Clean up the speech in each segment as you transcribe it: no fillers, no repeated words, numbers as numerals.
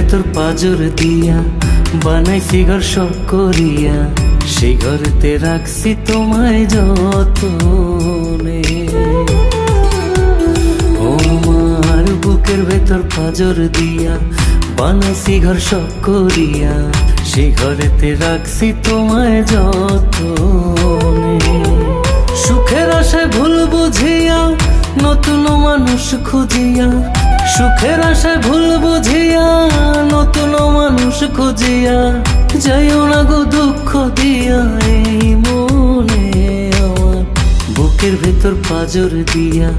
ভেতর পাজর দিয়া বানাইছি ঘর শখ করিয়া, সেই ঘরেতে রাখছি তোমায় যতনে। ও আমার বুকের ভেতর পাজর দিয়া বানাইছি ঘর শখ করিয়া, সেই ঘরেতে রাখছি তোমায় যতনে। সুখের আশায় ভুল বুঝিয়া নতুন মানুষ খুঁজিয়া, সুখের আশায় ভুল বুঝিয়া নতুন মানুষ খুঁজিয়া, যাইও না গো দুঃখ দিয়া এই মনে আমার। বুকের ভেতর পাজর দিয়া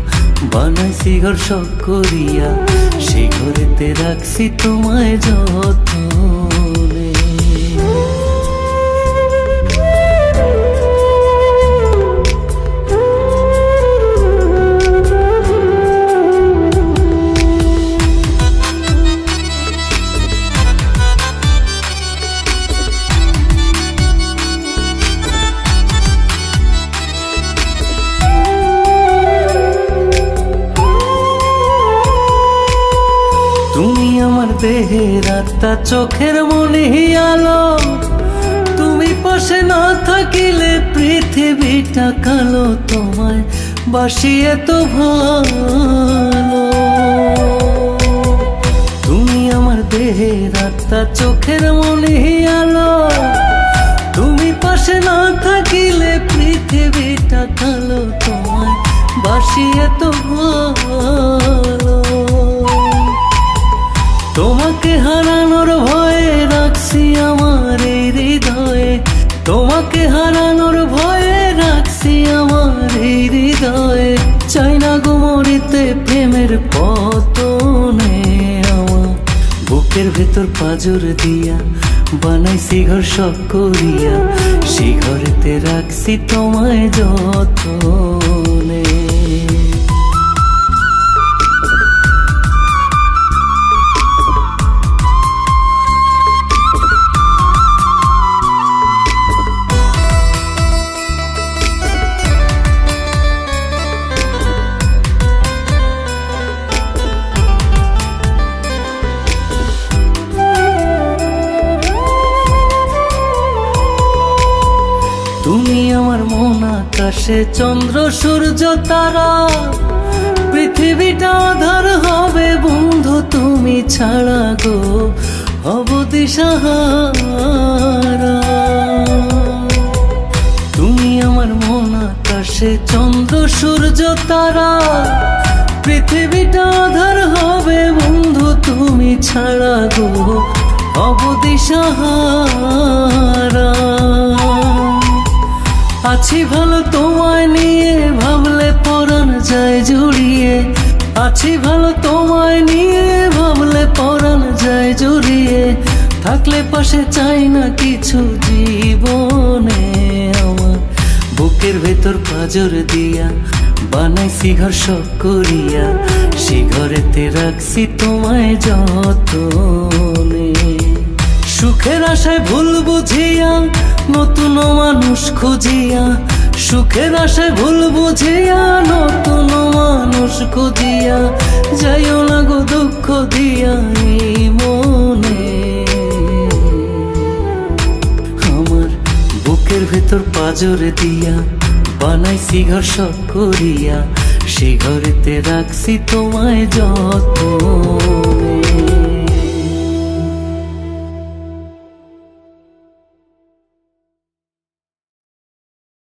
বানাইছি ঘর শখ করিয়া, সেই ঘরেতে রাখছি তোমায় যতনে। তুমি আমার দেহের আত্মা, চোখের মনে আলো, তুমি পাশে না থাকিলে পৃথিবীটা কালো। তোমায় বাসি এত ভালো, তুমি আমার দেহের আত্মা, চোখের মনে আলো, তুমি পাশে না থাকিলে পৃথিবীটা কালো। তোমায় বাসি এত ভালো, তোমাকে হারানোর ভয়ে রাখছি আমার এই হৃদয়ে, তোমাকে হারানোর ভয়ে রাখছি আমার এই হৃদয়ে। চাই না গো মরিতে প্রেমের পতনে আমার। বুকের ভেতর পাজর দিয়া বানাইছি ঘর শখ করিয়া, সেই ঘরেতে রাখছি তোমায় যতনে। তুমি আমার মন আকাশে চন্দ্র সূর্য তারা, পৃথিবীটা আধার হবে বন্ধু তুমি ছাড়া গো, হব দিশাহারা। তুমি আমার মন আকাশে চন্দ্র সূর্য তারা, পৃথিবীটা আধার হবে বন্ধু তুমি ছাড়া গো, হব দিশাহারা। আছি ভালো তোমায় নিয়ে ভাবলে পরাণ যায় জুড়িয়ে, আছি ভালো তোমায় নিয়ে ভাবলে পরাণ যায় জুড়িয়ে। থাকলে পাশে চাই না কিছু জীবনে আমার। বুকের ভেতর পাজর দিয়া বানাইছি ঘর শখ করিয়া, সেই ঘরেতে রাখছি তোমায় যতনে। সুখের আশায় ভুল বুঝিয়া নতুন মানুষ খুঁজিয়া, সুখের আশায় ভুল বুঝিয়া নতুন মানুষ খুঁজিয়া, যাইও না গো দুঃখ দিয়া এই মনে আমার। বুকের ভেতর পাজর দিয়া বানাইছি ঘর শখ করিয়া, সেই ঘরেতে রাখছি তোমায় যতনে।